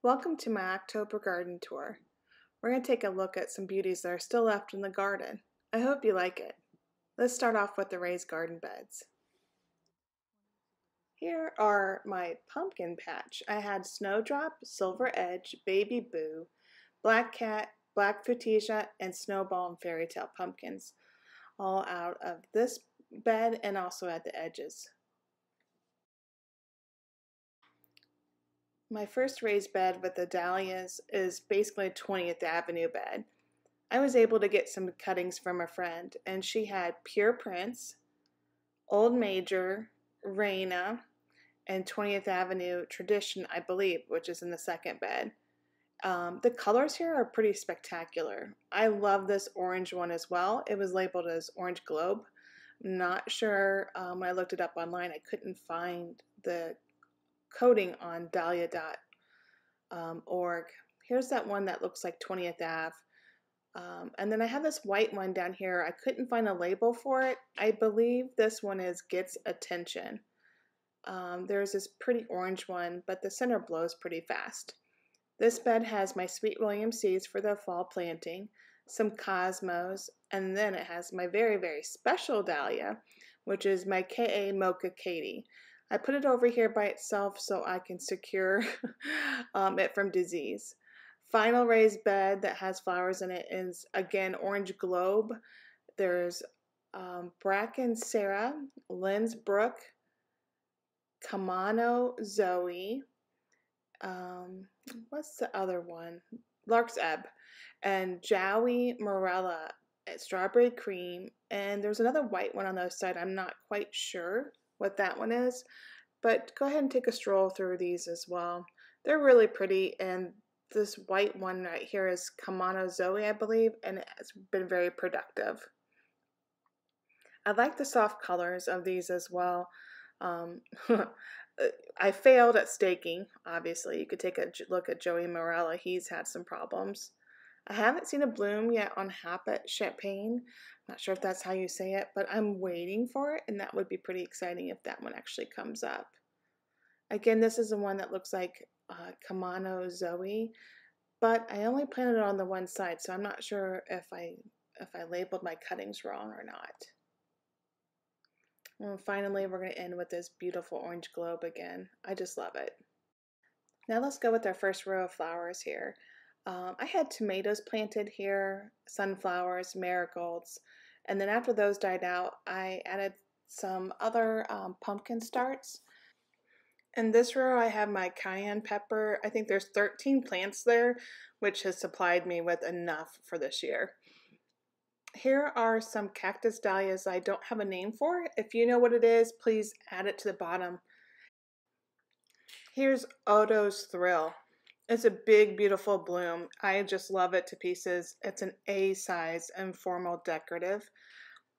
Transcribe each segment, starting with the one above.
Welcome to my October garden tour. We're going to take a look at some beauties that are still left in the garden. I hope you like it. Let's start off with the raised garden beds. Here are my pumpkin patch. I had Snowdrop, Silver Edge, Baby Boo, Black Cat, Black Fuchsia, and Snowball and Fairy Tale pumpkins, all out of this bed and also at the edges. My first raised bed with the Dahlias is basically a 20th Avenue bed. I was able to get some cuttings from a friend, and she had Pure Prince, Old Major, Reina, and 20th Avenue Tradition, I believe, which is in the second bed. The colors here are pretty spectacular. I love this orange one as well. It was labeled as Orange Globe. I'm not sure, when I looked it up online, I couldn't find the coding on Dahlia.org. Here's that one that looks like 20th Ave. And then I have this white one down here. I couldn't find a label for it. I believe this one is Gets Attention. There's this pretty orange one, but the center blows pretty fast. This bed has my Sweet William seeds for the fall planting, some cosmos, and then it has my very, very special dahlia, which is my K.A. Mocha Katie. I put it over here by itself so I can secure it from disease. Final raised bed that has flowers in it is, again, Orange Globe. There's Bracken Sarah, Lynn's Brook, Kamano Zoe, what's the other one? Lark's Ebb, and Jowie Morella, Strawberry Cream, and there's another white one on the other side. I'm not quite sure what that one is, but go ahead and take a stroll through these as well. They're really pretty, and this white one right here is Kamano Zoe, I believe, and it has been very productive. I like the soft colors of these as well. I failed at staking, obviously. You could take a look at Joey Morella. He's had some problems. I haven't seen a bloom yet on Happet Champagne. Not sure if that's how you say it, but I'm waiting for it, and that would be pretty exciting if that one actually comes up. Again, this is the one that looks like Kamano Zoe, but I only planted it on the one side, so I'm not sure if I labeled my cuttings wrong or not. And finally, we're going to end with this beautiful orange globe again. I just love it. Now let's go with our first row of flowers here. I had tomatoes planted here, sunflowers, marigolds, and then after those died out, I added some other pumpkin starts. In this row, I have my cayenne pepper. I think there's 13 plants there, which has supplied me with enough for this year. Here are some cactus dahlias I don't have a name for. If you know what it is, please add it to the bottom. Here's Odo's Thrill. It's a big, beautiful bloom. I just love it to pieces. It's an A size informal decorative.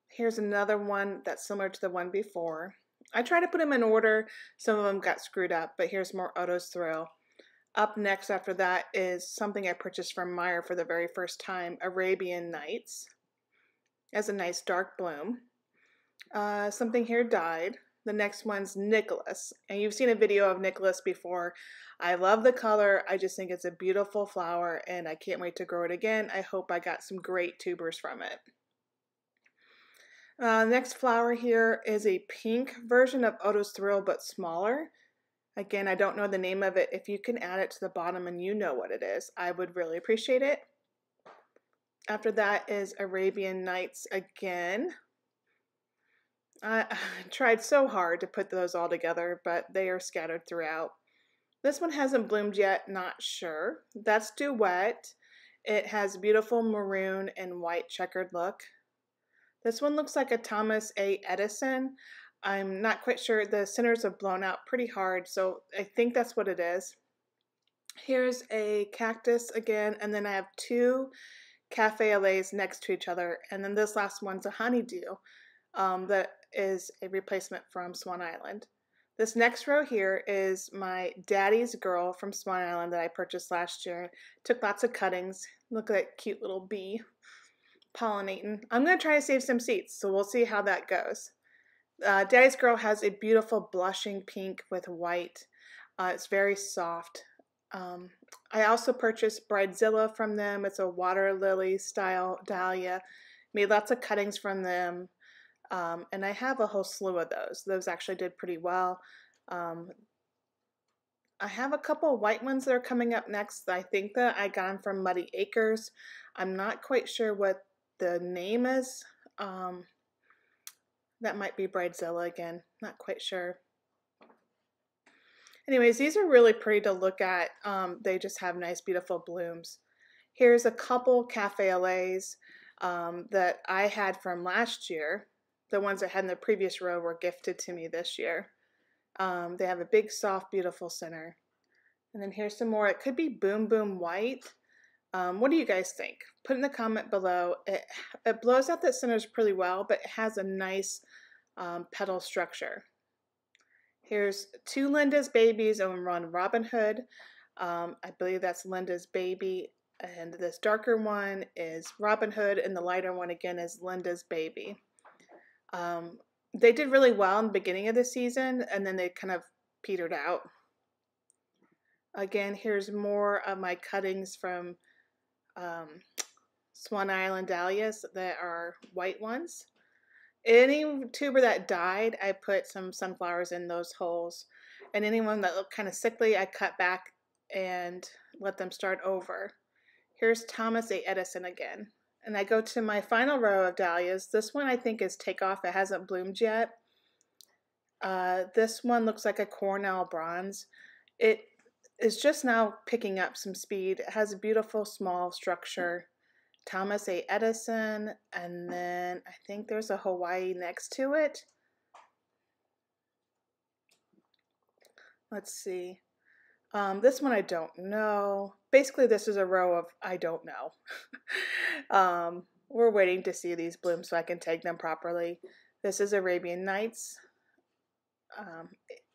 Here's another one that's similar to the one before. I try to put them in order. Some of them got screwed up, but here's more Odo's Thrill. Up next after that is something I purchased from Meyer for the very first time, Arabian Nights. As a nice dark bloom. Something here died. The next one's Nicholas, and you've seen a video of Nicholas before. I love the color. I just think it's a beautiful flower, and I can't wait to grow it again. I hope I got some great tubers from it. Next flower here is a pink version of Odo's Thrill, but smaller. Again, I don't know the name of it. If you can add it to the bottom and you know what it is, I would really appreciate it. After that is Arabian Nights again. I tried so hard to put those all together, but they are scattered throughout. This one hasn't bloomed yet, not sure. That's Duet. It has beautiful maroon and white checkered look. This one looks like a Thomas A. Edison. I'm not quite sure. The centers have blown out pretty hard, so I think that's what it is. Here's a cactus again, and then I have two cafe alays next to each other, and then this last one's a honeydew that is a replacement from Swan Island. This next row here is my Daddy's Girl from Swan Island that I purchased last year. Took lots of cuttings. Look at that cute little bee pollinating. I'm going to try to save some seeds, so we'll see how that goes. Daddy's Girl has a beautiful blushing pink with white. It's very soft. I also purchased Bridezilla from them. It's a water lily style dahlia. Made lots of cuttings from them. And I have a whole slew of those. Those actually did pretty well. I have a couple white ones that are coming up next. I think that I got them from Muddy Acres. I'm not quite sure what the name is. That might be Bridezilla again. Not quite sure. Anyways, these are really pretty to look at. They just have nice, beautiful blooms. Here's a couple Cafe LAs that I had from last year. The ones I had in the previous row were gifted to me this year. They have a big, soft, beautiful center. And then here's some more. It could be Boom Boom White. What do you guys think? Put in the comment below. It blows out the centers pretty well, but it has a nice petal structure. Here's two Linda's babies and one Robin Hood. I believe that's Linda's baby. And this darker one is Robin Hood, and the lighter one again is Linda's baby. They did really well in the beginning of the season, and then they kind of petered out. Again, here's more of my cuttings from Swan Island Dahlias that are white ones. Any tuber that died, I put some sunflowers in those holes. And anyone that looked kind of sickly, I cut back and let them start over. Here's Thomas A. Edison again. And I go to my final row of dahlias. This one I think is Takeoff. It hasn't bloomed yet. This one looks like a Cornell bronze. It is just now picking up some speed. It has a beautiful small structure. Thomas A. Edison, and then I think there's a Hawaii next to it. Let's see. This one I don't know. Basically, this is a row of I don't know. We're waiting to see these bloom so I can tag them properly. This is Arabian Nights.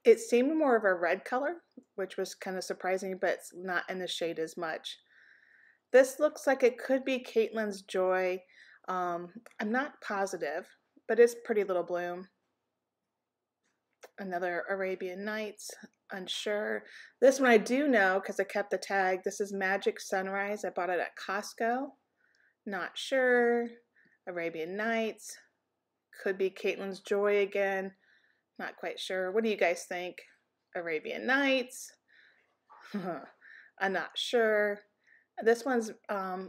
It seemed more of a red color, which was kind of surprising, but it's not in the shade as much. This looks like it could be Caitlin's Joy. I'm not positive, but it's pretty little bloom. Another Arabian Nights, unsure. This one I do know because I kept the tag. This is Magic Sunrise. I bought it at Costco. Not sure. Arabian Nights. Could be Caitlin's Joy again. Not quite sure. What do you guys think? Arabian Nights. I'm not sure. This one's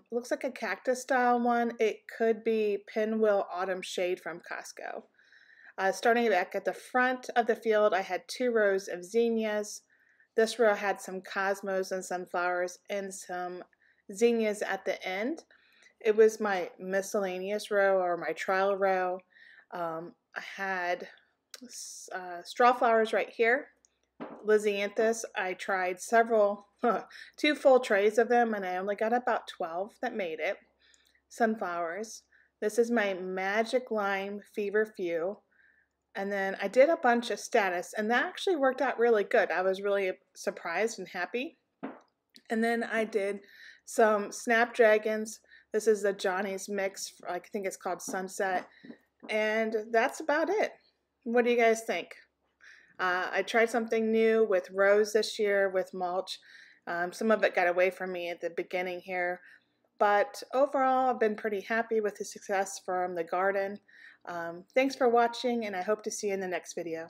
looks like a cactus style one. It could be Pinwheel Autumn Shade from Costco. Starting back at the front of the field, I had two rows of zinnias. This row had some cosmos and sunflowers and some zinnias at the end. It was my miscellaneous row or my trial row. I had straw flowers right here. Lisianthus, I tried two full trays of them, and I only got about 12 that made it. Sunflowers. This is my Magic Lime Feverfew. And then I did a bunch of status, and that actually worked out really good. I was really surprised and happy. And then I did some Snapdragons. This is the Johnny's Mix. I think it's called Sunset. And that's about it. What do you guys think? I tried something new with rose this year with mulch. Some of it got away from me at the beginning here. But overall, I've been pretty happy with the success from the garden. Thanks for watching, and I hope to see you in the next video.